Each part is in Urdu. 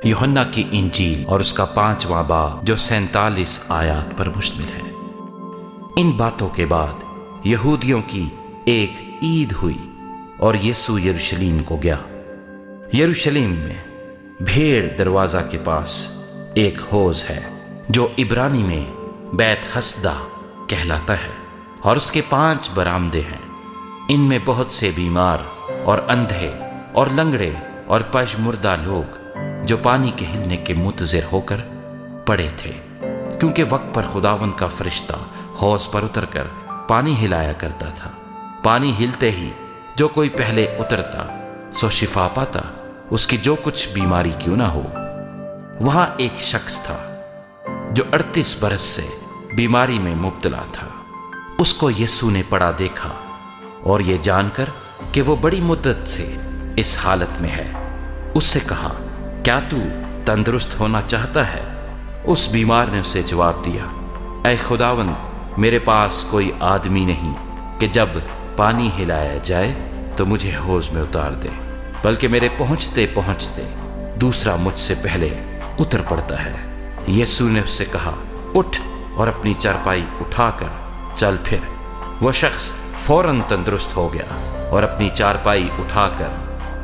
یوحنا کی انجیل اور اس کا 5واں باب جو 47 آیات پر مشتمل ہے۔ ان باتوں کے بعد یہودیوں کی ایک عید ہوئی اور یسوع یروشلم کو گیا۔ یروشلم میں بھیڑ دروازہ کے پاس ایک حوض ہے جو عبرانی میں بیت حسدہ کہلاتا ہے، اور اس کے 5 برآمدے ہیں۔ ان میں بہت سے بیمار اور اندھے اور لنگڑے اور پشمردہ لوگ جو پانی کے ہلنے کے منتظر ہو کر پڑے تھے، کیونکہ وقت پر خداوند کا فرشتہ حوض پر اتر کر پانی ہلایا کرتا تھا۔ پانی ہلتے ہی جو کوئی پہلے اترتا سو شفا پاتا، اس کی جو کچھ بیماری کیوں نہ ہو۔ وہاں ایک شخص تھا جو 38 برس سے بیماری میں مبتلا تھا۔ اس کو یسوع نے پڑا دیکھا اور یہ جان کر کہ وہ بڑی مدت سے اس حالت میں ہے، اس سے کہا، کیا تو تندرست ہونا چاہتا ہے؟ اس بیمار نے اسے جواب دیا، اے خداوند، میرے پاس کوئی آدمی نہیں کہ جب پانی ہلایا جائے تو مجھے حوض میں اتار دے، بلکہ میرے پہنچتے پہنچتے دوسرا مجھ سے پہلے اتر پڑتا ہے۔ یسوع نے اس سے کہا، اٹھ اور اپنی چارپائی اٹھا کر چل پھر۔ وہ شخص فوراً تندرست ہو گیا اور اپنی چارپائی اٹھا کر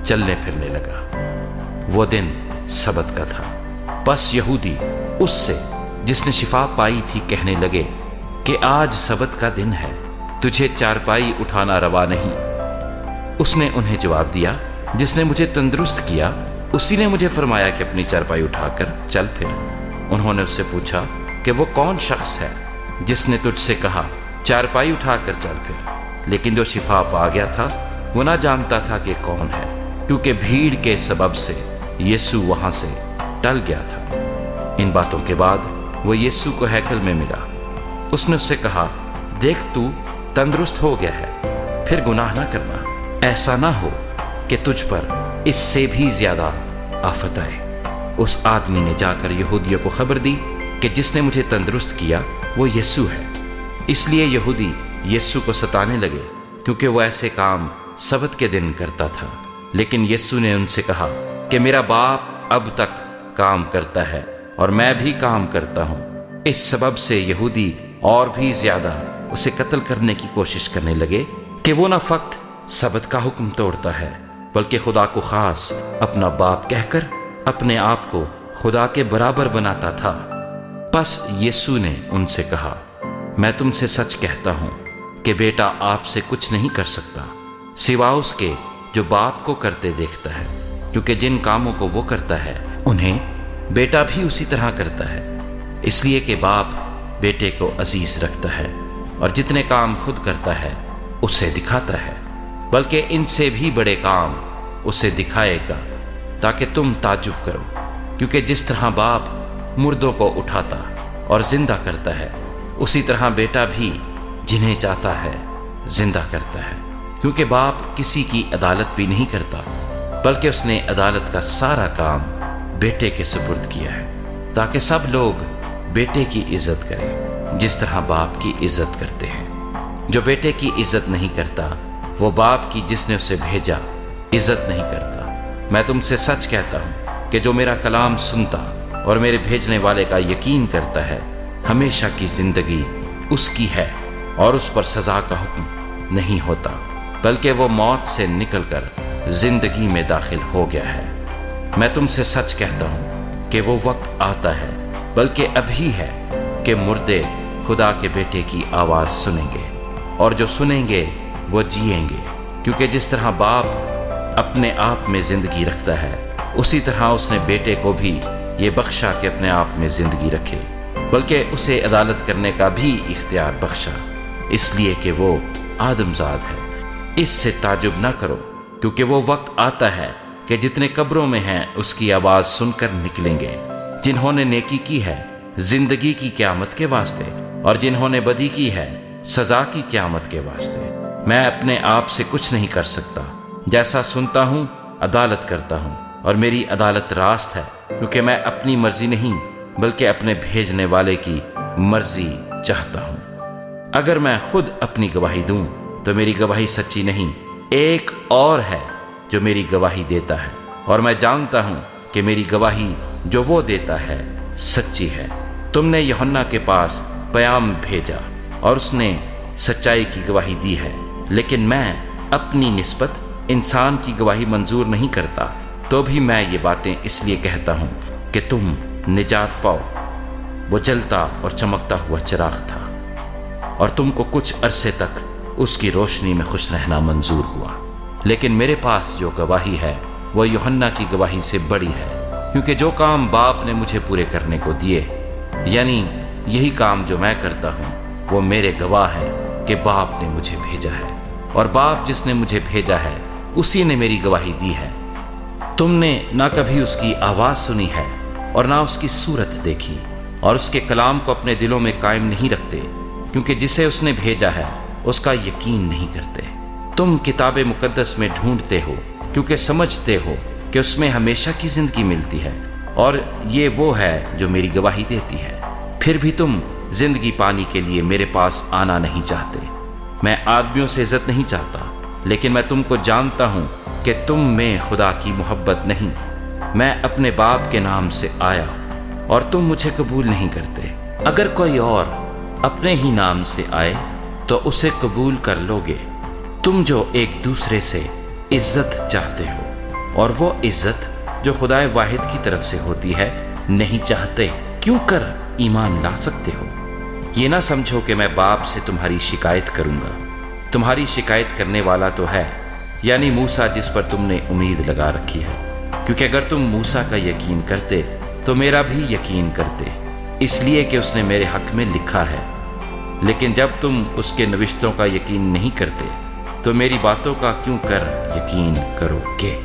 چلنے پھرنے لگا۔ وہ دن سبت کا تھا۔ پس یہودی اس سے جس نے شفا پائی تھی کہنے لگے کہ آج سبت کا دن ہے، تجھے چارپائی اٹھانا روا نہیں۔ اس نے انہیں جواب دیا، جس نے مجھے تندرست کیا اسی نے مجھے فرمایا کہ اپنی چارپائی اٹھا کر چل پھر۔ انہوں نے اس سے پوچھا کہ وہ کون شخص ہے جس نے تجھ سے کہا چارپائی اٹھا کر چل پھر؟ لیکن جو شفا پا گیا تھا وہ نہ جانتا تھا کہ کون ہے، کیونکہ بھیڑ کے سبب سے یسوع وہاں سے ٹل گیا تھا۔ ان باتوں کے بعد وہ یسوع کو ہیکل میں ملا۔ اس نے اس سے کہا، دیکھ تو تندرست ہو گیا ہے، پھر گناہ نہ کرنا، ایسا نہ ہو کہ تجھ پر اس سے بھی زیادہ آفت آئے۔ اس آدمی نے جا کر یہودیوں کو خبر دی کہ جس نے مجھے تندرست کیا وہ یسوع ہے۔ اس لیے یہودی یسوع کو ستانے لگے، کیونکہ وہ ایسے کام سبت کے دن کرتا تھا۔ لیکن یسوع نے ان سے کہا کہ میرا باپ اب تک کام کرتا ہے اور میں بھی کام کرتا ہوں۔ اس سبب سے یہودی اور بھی زیادہ اسے قتل کرنے کی کوشش کرنے لگے کہ وہ نہ فقط سبت کا حکم توڑتا ہے بلکہ خدا کو خاص اپنا باپ کہہ کر اپنے آپ کو خدا کے برابر بناتا تھا۔ پس یسوع نے ان سے کہا، میں تم سے سچ کہتا ہوں کہ بیٹا آپ سے کچھ نہیں کر سکتا سوا اس کے جو باپ کو کرتے دیکھتا ہے، کیونکہ جن کاموں کو وہ کرتا ہے انہیں بیٹا بھی اسی طرح کرتا ہے، اس لیے کہ باپ بیٹے کو عزیز رکھتا ہے اور جتنے کام خود کرتا ہے اسے دکھاتا ہے، بلکہ ان سے بھی بڑے کام اسے دکھائے گا تاکہ تم تعجب کرو، کیونکہ جس طرح باپ مردوں کو اٹھاتا اور زندہ کرتا ہے اسی طرح بیٹا بھی جنہیں چاہتا ہے زندہ کرتا ہے، کیونکہ باپ کسی کی عدالت بھی نہیں کرتا بلکہ اس نے عدالت کا سارا کام بیٹے کے سپرد کیا ہے، تاکہ سب لوگ بیٹے کی عزت کریں جس طرح باپ کی عزت کرتے ہیں۔ جو بیٹے کی عزت نہیں کرتا وہ باپ کی جس نے اسے بھیجا عزت نہیں کرتا۔ میں تم سے سچ کہتا ہوں کہ جو میرا کلام سنتا اور میرے بھیجنے والے کا یقین کرتا ہے ہمیشہ کی زندگی اس کی ہے اور اس پر سزا کا حکم نہیں ہوتا، بلکہ وہ موت سے نکل کر زندگی میں داخل ہو گیا ہے۔ میں تم سے سچ کہتا ہوں کہ وہ وقت آتا ہے، بلکہ ابھی ہے، کہ مردے خدا کے بیٹے کی آواز سنیں گے، اور جو سنیں گے وہ جیئیں گے، کیونکہ جس طرح باپ اپنے آپ میں زندگی رکھتا ہے اسی طرح اس نے بیٹے کو بھی یہ بخشا کہ اپنے آپ میں زندگی رکھے، بلکہ اسے عدالت کرنے کا بھی اختیار بخشا، اس لیے کہ وہ آدم زاد ہے۔ اس سے تعجب نہ کرو، کیونکہ وہ وقت آتا ہے کہ جتنے قبروں میں ہیں اس کی آواز سن کر نکلیں گے، جنہوں نے نیکی کی ہے زندگی کی قیامت کے واسطے، اور جنہوں نے بدی کی ہے سزا کی قیامت کے واسطے۔ میں اپنے آپ سے کچھ نہیں کر سکتا، جیسا سنتا ہوں عدالت کرتا ہوں، اور میری عدالت راست ہے، کیونکہ میں اپنی مرضی نہیں بلکہ اپنے بھیجنے والے کی مرضی چاہتا ہوں۔ اگر میں خود اپنی گواہی دوں تو میری گواہی سچی نہیں، ایک اور ہے جو میری گواہی دیتا ہے، اور میں جانتا ہوں کہ میری گواہی جو وہ دیتا ہے سچی ہے۔ تم نے یوحنا کے پاس پیام بھیجا اور اس نے سچائی کی گواہی دی ہے، لیکن میں اپنی نسبت انسان کی گواہی منظور نہیں کرتا، تو بھی میں یہ باتیں اس لیے کہتا ہوں کہ تم نجات پاؤ۔ وہ جلتا اور چمکتا ہوا چراغ تھا اور تم کو کچھ عرصے تک اس کی روشنی میں خوش رہنا منظور ہوا، لیکن میرے پاس جو گواہی ہے وہ یوحنا کی گواہی سے بڑی ہے، کیونکہ جو کام باپ نے مجھے پورے کرنے کو دیے، یعنی یہی کام جو میں کرتا ہوں، وہ میرے گواہ ہیں کہ باپ نے مجھے بھیجا ہے، اور باپ جس نے مجھے بھیجا ہے اسی نے میری گواہی دی ہے۔ تم نے نہ کبھی اس کی آواز سنی ہے اور نہ اس کی صورت دیکھی، اور اس کے کلام کو اپنے دلوں میں قائم نہیں رکھتے، کیونکہ جسے اس نے بھیجا ہے اس کا یقین نہیں کرتے۔ تم کتاب مقدس میں ڈھونڈتے ہو کیونکہ سمجھتے ہو کہ اس میں ہمیشہ کی زندگی ملتی ہے، اور یہ وہ ہے جو میری گواہی دیتی ہے۔ پھر بھی تم زندگی پانے کے لیے میرے پاس آنا نہیں چاہتے۔ میں آدمیوں سے عزت نہیں چاہتا، لیکن میں تم کو جانتا ہوں کہ تم میں خدا کی محبت نہیں۔ میں اپنے باپ کے نام سے آیا اور تم مجھے قبول نہیں کرتے۔ اگر کوئی اور اپنے ہی نام سے آئے تو اسے قبول کر لوگے۔ تم جو ایک دوسرے سے عزت چاہتے ہو اور وہ عزت جو خدائے واحد کی طرف سے ہوتی ہے نہیں چاہتے، کیوں کر ایمان لا سکتے ہو؟ یہ نہ سمجھو کہ میں باپ سے تمہاری شکایت کروں گا۔ تمہاری شکایت کرنے والا تو ہے، یعنی موسیٰ جس پر تم نے امید لگا رکھی ہے، کیونکہ اگر تم موسیٰ کا یقین کرتے تو میرا بھی یقین کرتے، اس لیے کہ اس نے میرے حق میں لکھا ہے۔ لیکن جب تم اس کے نوشتوں کا یقین نہیں کرتے تو میری باتوں کا کیوں کر یقین کرو گے؟